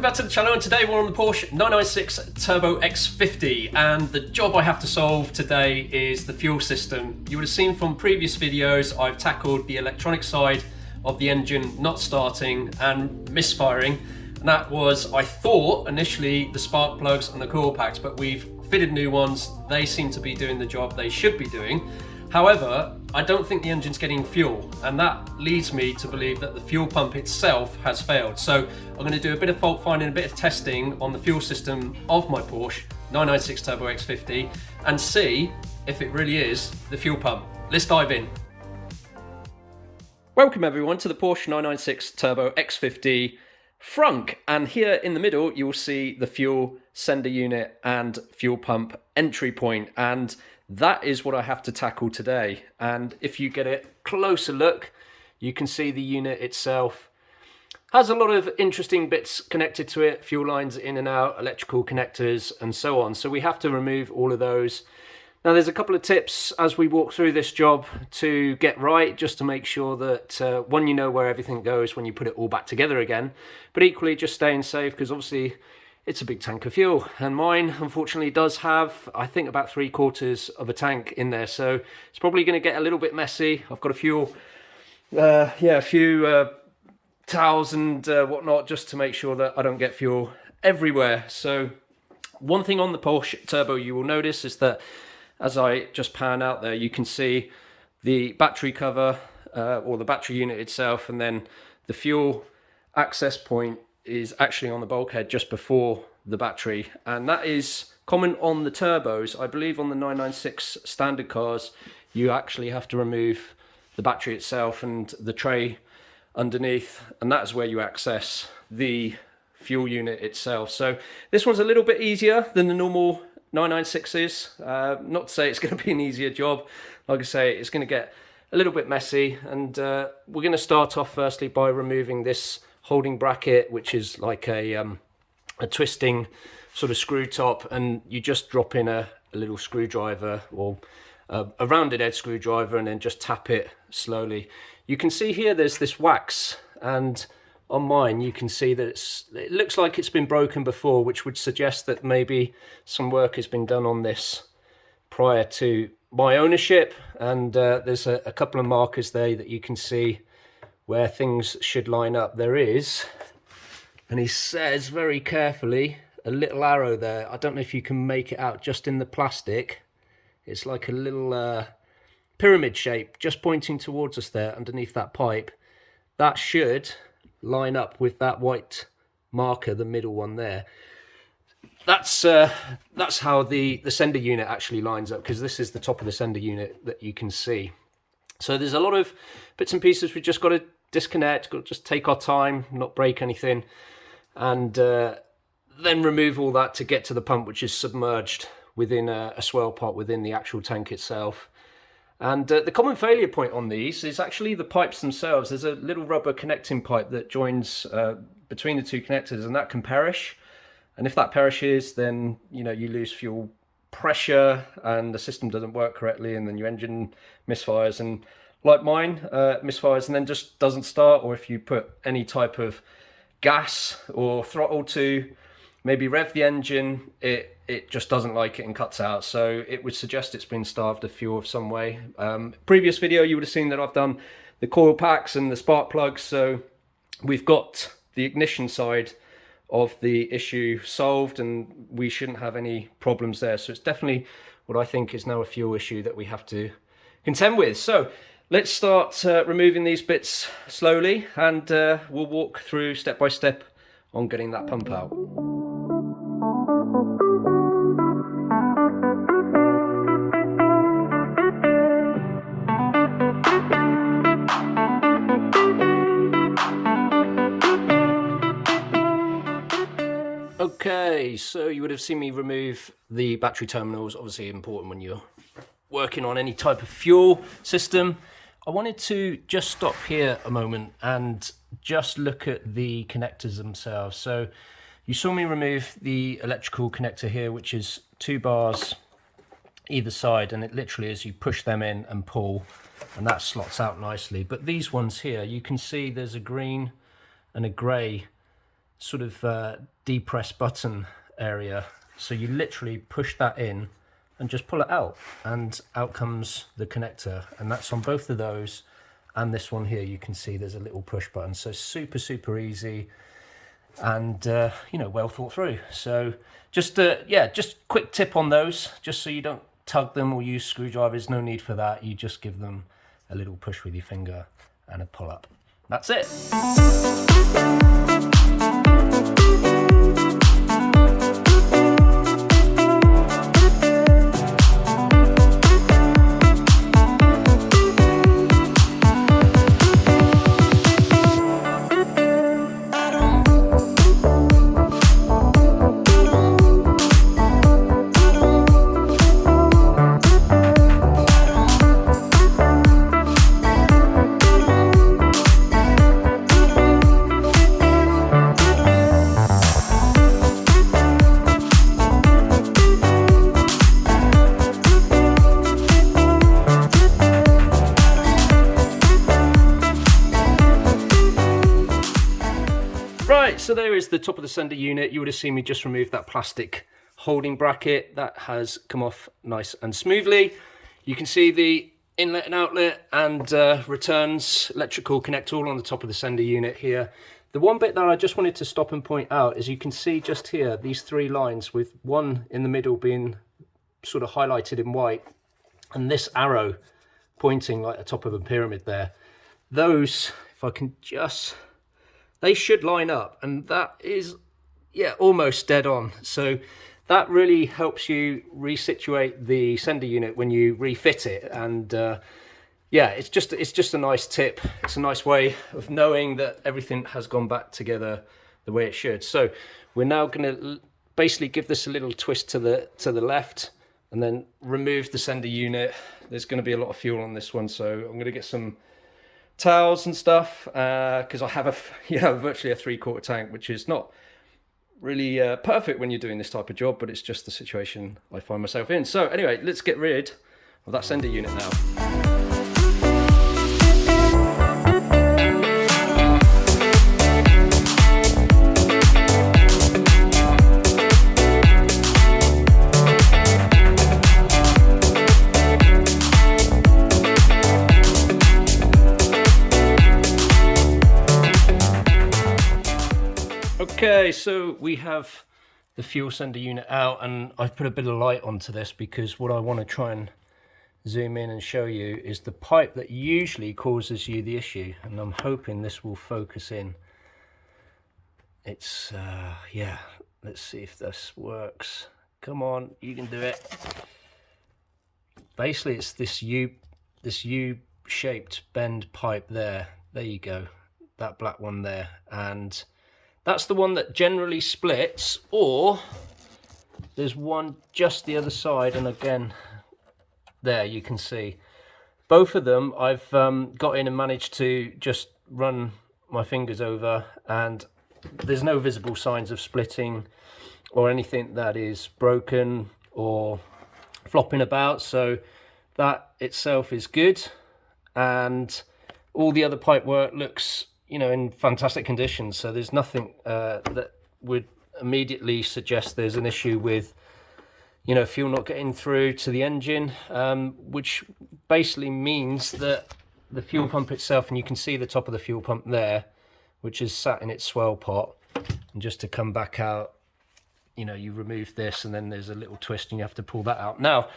back to the channel, and today we're on the Porsche 996 Turbo X50, and the job I have to solve today is the fuel system. You would have seen from previous videos I've tackled the electronic side of the engine not starting and misfiring, and that was, I thought, initially the spark plugs and the coil packs, but we've fitted new ones. They seem to be doing the job they should be doing. However, I don't think the engine's getting fuel, and that leads me to believe that the fuel pump itself has failed. So I'm going to do a bit of fault finding, a bit of testing on the fuel system of my Porsche 996 Turbo X50 and see if it really is the fuel pump. Let's dive in. Welcome everyone to the Porsche 996 Turbo X50 frunk, and here in the middle you'll see the fuel sender unit and fuel pump entry point, and that is what I have to tackle today. And if you get a closer look, you can see the unit itself has a lot of interesting bits connected to it, fuel lines in and out, electrical connectors and so on. So we have to remove all of those. Now there's a couple of tips as we walk through this job to get right, just to make sure that one, you know where everything goes when you put it all back together again, but equally just staying safe, because obviously it's a big tank of fuel, and mine unfortunately does have, I think, about 3/4 of a tank in there, so it's probably going to get a little bit messy. I've got a few towels and whatnot, just to make sure that I don't get fuel everywhere. So one thing on the Porsche Turbo you will notice is that as I just pan out there, you can see the battery cover or the battery unit itself, and then the fuel access point is actually on the bulkhead just before the battery, and that is common on the turbos. I believe on the 996 standard cars you actually have to remove the battery itself and the tray underneath, and that is where you access the fuel unit itself. So this one's a little bit easier than the normal 996s. Not to say it's going to be an easier job. Like I say, it's going to get a little bit messy, and we're going to start off firstly by removing this holding bracket, which is like a twisting sort of screw top, and you just drop in a little screwdriver or a rounded edge screwdriver and then just tap it slowly. You can see here there's this wax, and on mine you can see that it looks like it's been broken before, which would suggest that maybe some work has been done on this prior to my ownership, and there's a couple of markers there that you can see where things should line up. There is, and he says very carefully, a little arrow there. I don't know if you can make it out just in the plastic. It's like a little pyramid shape just pointing towards us there underneath that pipe. That should line up with that white marker, the middle one there. That's how the sender unit actually lines up, because this is the top of the sender unit that you can see. So there's a lot of bits and pieces we just got to disconnect, got to just take our time, not break anything, and then remove all that to get to the pump, which is submerged within a swell pot within the actual tank itself. And the common failure point on these is actually the pipes themselves. There's a little rubber connecting pipe that joins between the two connectors, and that can perish. And if that perishes, then you lose fuel pressure and the system doesn't work correctly, and then your engine misfires, and like mine misfires and then just doesn't start. Or if you put any type of gas or throttle to maybe rev the engine, it just doesn't like it and cuts out. So it would suggest it's been starved of fuel of some way. Previous video you would have seen that I've done the coil packs and the spark plugs, so we've got the ignition side of the issue solved, and we shouldn't have any problems there. So it's definitely what I think is now a fuel issue that we have to contend with. So let's start removing these bits slowly, and we'll walk through step by step on getting that pump out. Okay, so you would have seen me remove the battery terminals. Obviously important when you're working on any type of fuel system. I wanted to just stop here a moment and just look at the connectors themselves. So you saw me remove the electrical connector here, which is 2 bars either side, and it literally is you push them in and pull, and that slots out nicely. But these ones here, you can see there's a green and a grey sort of depress button area. So you literally push that in and just pull it out, and out comes the connector, and that's on both of those. And this one here, you can see there's a little push button. So super easy, and you know, well thought through. So just yeah, just quick tip on those, just so you don't tug them or use screwdrivers. No need for that. You just give them a little push with your finger and a pull up. That's it. So there is the top of the sender unit. You would have seen me just remove that plastic holding bracket. That has come off nice and smoothly. You can see the inlet and outlet and returns electrical connector all on the top of the sender unit here. The one bit that I just wanted to stop and point out is you can see just here these three lines, with one in the middle being sort of highlighted in white and this arrow pointing like the top of a pyramid there. Those, if I can just, they should line up, and that is, yeah, almost dead on. So that really helps you resituate the sender unit when you refit it. And yeah, it's just a nice tip. It's a nice way of knowing that everything has gone back together the way it should. So we're now going to basically give this a little twist to the left, and then remove the sender unit. There's going to be a lot of fuel on this one, so I'm going to get some towels and stuff, because I have virtually a 3/4 tank, which is not really perfect when you're doing this type of job, but it's just the situation I find myself in. So anyway, let's get rid of that sender unit now. Okay, so we have the fuel sender unit out, and I've put a bit of light onto this because what I want to try and zoom in and show you is the pipe that usually causes you the issue, and I'm hoping this will focus in. It's yeah, let's see if this works. Come on, you can do it. Basically it's this U-shaped bend pipe there. There you go, that black one there, and that's the one that generally splits, or there's one just the other side, and again, there you can see. Both of them I've got in and managed to just run my fingers over, and there's no visible signs of splitting or anything that is broken or flopping about, so that itself is good. And all the other pipe work looks, you know, in fantastic condition, so there's nothing that would immediately suggest there's an issue with, you know, fuel not getting through to the engine, which basically means that the fuel pump itself, and you can see the top of the fuel pump there, which is sat in its swell pot, and just to come back out, you know, you remove this and then there's a little twist and you have to pull that out. Now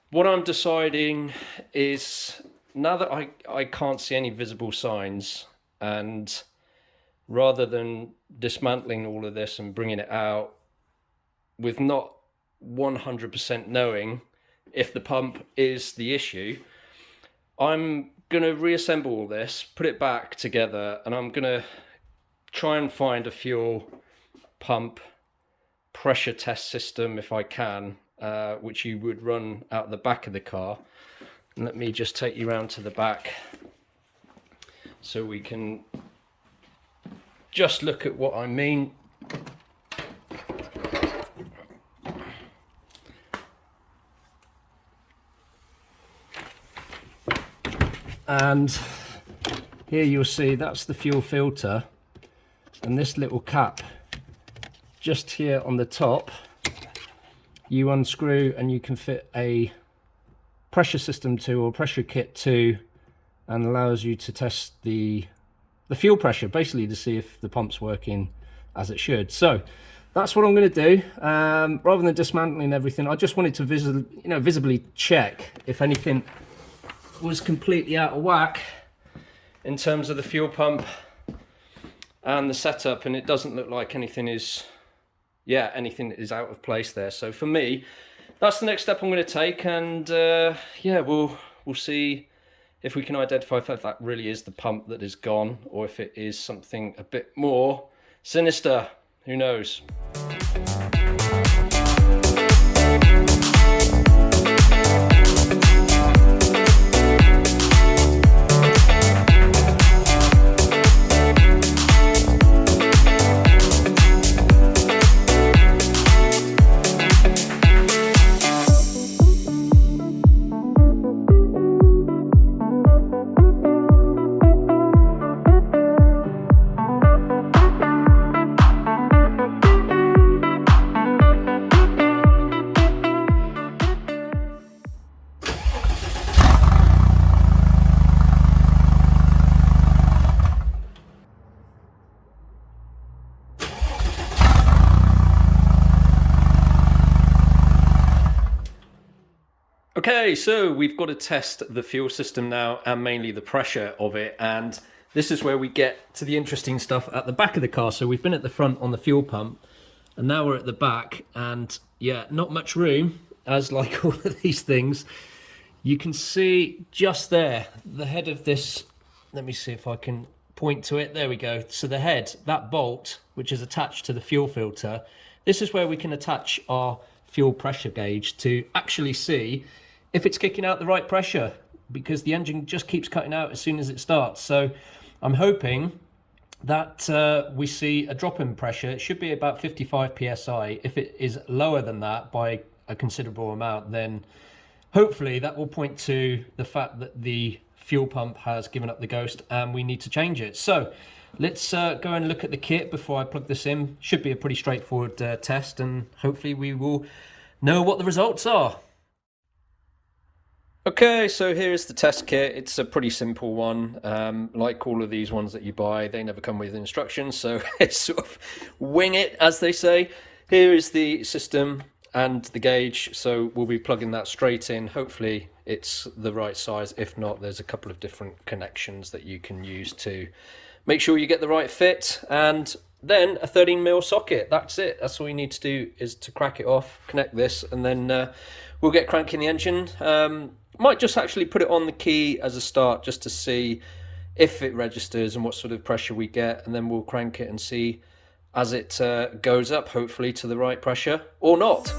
what I'm deciding is, now that I can't see any visible signs, and rather than dismantling all of this and bringing it out with not 100% knowing if the pump is the issue, I'm going to reassemble all this, put it back together, and I'm going to try and find a fuel pump pressure test system if I can, which you would run out the back of the car. And let me just take you around to the back so we can just look at what I mean. And here you'll see that's the fuel filter, and this little cap just here on the top, you unscrew and you can fit a pressure system to, or pressure kit to, and allows you to test the fuel pressure, basically to see if the pump's working as it should. So that's what I'm going to do. Rather than dismantling everything, I just wanted to visibly check if anything was completely out of whack in terms of the fuel pump and the setup, and it doesn't look like anything is out of place there. So for me, that's the next step I'm going to take, and yeah, we'll see if we can identify if that really is the pump that is gone, or if it is something a bit more sinister. Who knows? Okay, so we've got to test the fuel system now, and mainly the pressure of it, and this is where we get to the interesting stuff at the back of the car. So we've been at the front on the fuel pump, and now we're at the back, and yeah, not much room, as like all of these things. You can see just there, the head of this, let me see if I can point to it, there we go. So the head, that bolt, which is attached to the fuel filter, this is where we can attach our fuel pressure gauge to actually see if it's kicking out the right pressure, because the engine just keeps cutting out as soon as it starts. So I'm hoping that we see a drop in pressure. It should be about 55 psi. If it is lower than that by a considerable amount, then hopefully that will point to the fact that the fuel pump has given up the ghost and we need to change it. So let's go and look at the kit before I plug this in. Should be a pretty straightforward test, and hopefully we will know what the results are. Okay, so here's the test kit. It's a pretty simple one. Like all of these ones that you buy, they never come with instructions, so it's sort of wing it, as they say. Here is the system and the gauge, so we'll be plugging that straight in. Hopefully it's the right size. If not, there's a couple of different connections that you can use to make sure you get the right fit, and then a 13mm socket. That's it. That's all you need to do, is to crack it off, connect this, and then we'll get cranking the engine. Might just actually put it on the key as a start, just to see if it registers and what sort of pressure we get, and then we'll crank it and see as it goes up, hopefully to the right pressure, or not.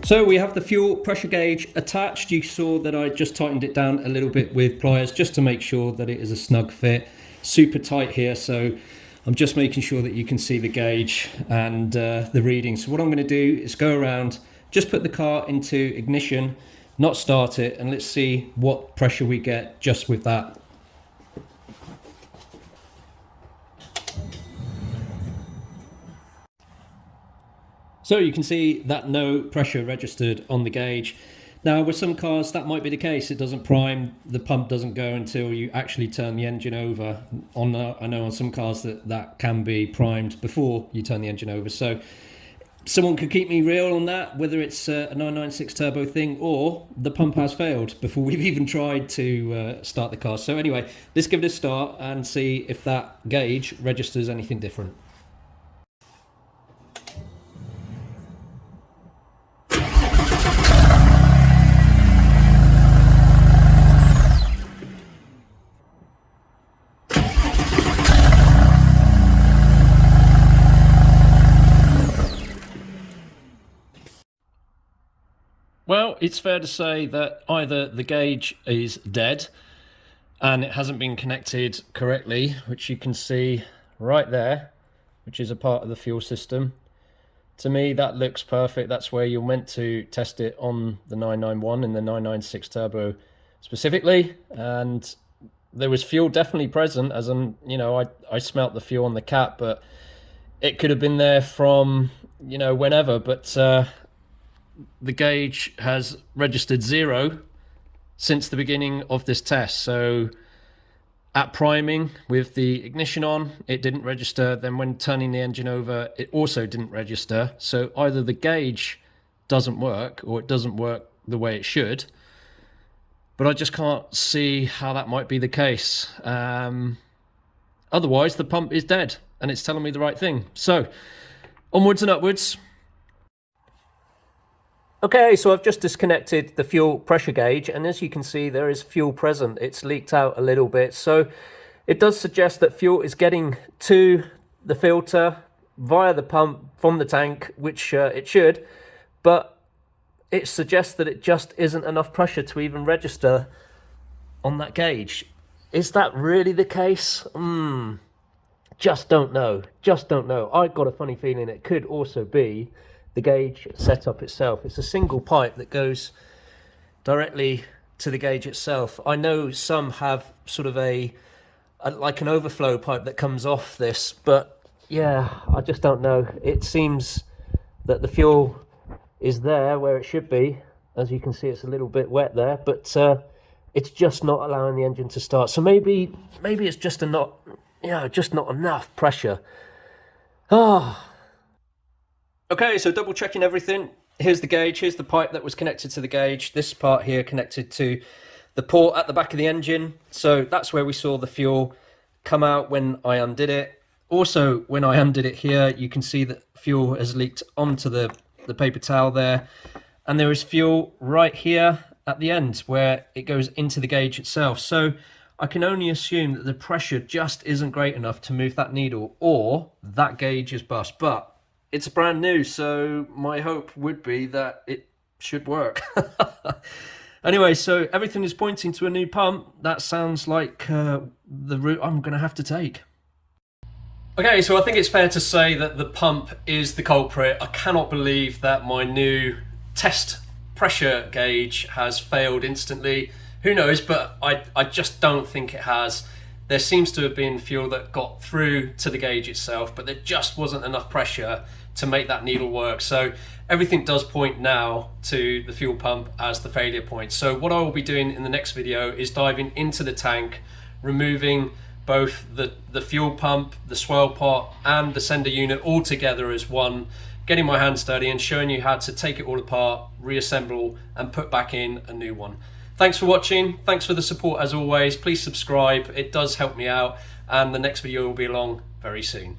So we have the fuel pressure gauge attached. You saw that I just tightened it down a little bit with pliers just to make sure that it is a snug fit. Super tight here, so I'm just making sure that you can see the gauge and the reading. So what I'm going to do is go around, just put the car into ignition, not start it, and let's see what pressure we get just with that. So you can see that no pressure registered on the gauge. Now with some cars that might be the case, it doesn't prime, the pump doesn't go until you actually turn the engine over. I know on some cars that can be primed before you turn the engine over. So someone could keep me real on that, whether it's a 996 turbo thing or the pump has failed before we've even tried to start the car. So anyway, let's give it a start and see if that gauge registers anything different. Well, it's fair to say that either the gauge is dead and it hasn't been connected correctly, which you can see right there, which is a part of the fuel system. To me, that looks perfect. That's where you're meant to test it on the 991 and the 996 turbo specifically. And there was fuel definitely present, as I smelt the fuel on the cap, but it could have been there from, whenever. But the gauge has registered 0 since the beginning of this test. So at priming with the ignition on, it didn't register. Then when turning the engine over, it also didn't register. So either the gauge doesn't work or it doesn't work the way it should. But I just can't see how that might be the case. Otherwise, the pump is dead and it's telling me the right thing. So onwards and upwards. Okay, so I've just disconnected the fuel pressure gauge, and as you can see, there is fuel present. It's leaked out a little bit, so it does suggest that fuel is getting to the filter via the pump from the tank, which it should, but it suggests that it just isn't enough pressure to even register on that gauge. Is that really the case? Just don't know. Just don't know. I've got a funny feeling it could also be the gauge setup itself. It's a single pipe that goes directly to the gauge itself. I know some have sort of like an overflow pipe that comes off this, but yeah, I just don't know. It seems that the fuel is there where it should be. As you can see, it's a little bit wet there, but it's just not allowing the engine to start. So maybe it's just not enough pressure. Okay, so double checking everything. Here's the gauge, here's the pipe that was connected to the gauge. This part here connected to the port at the back of the engine. So that's where we saw the fuel come out when I undid it. Also, when I undid it here, you can see that fuel has leaked onto the paper towel there. And there is fuel right here at the end where it goes into the gauge itself. So I can only assume that the pressure just isn't great enough to move that needle, or that gauge is bust. But it's brand new, so my hope would be that it should work. Anyway, so everything is pointing to a new pump. That sounds like the route I'm going to have to take. Okay, so I think it's fair to say that the pump is the culprit. I cannot believe that my new test pressure gauge has failed instantly. Who knows, but I just don't think it has. There seems to have been fuel that got through to the gauge itself, but there just wasn't enough pressure to make that needle work. So everything does point now to the fuel pump as the failure point. So what I will be doing in the next video is diving into the tank, removing both the fuel pump, the swirl pot, and the sender unit all together as one, getting my hands dirty and showing you how to take it all apart, reassemble, and put back in a new one. Thanks for watching. Thanks for the support as always. Please subscribe. It does help me out. And the next video will be along very soon.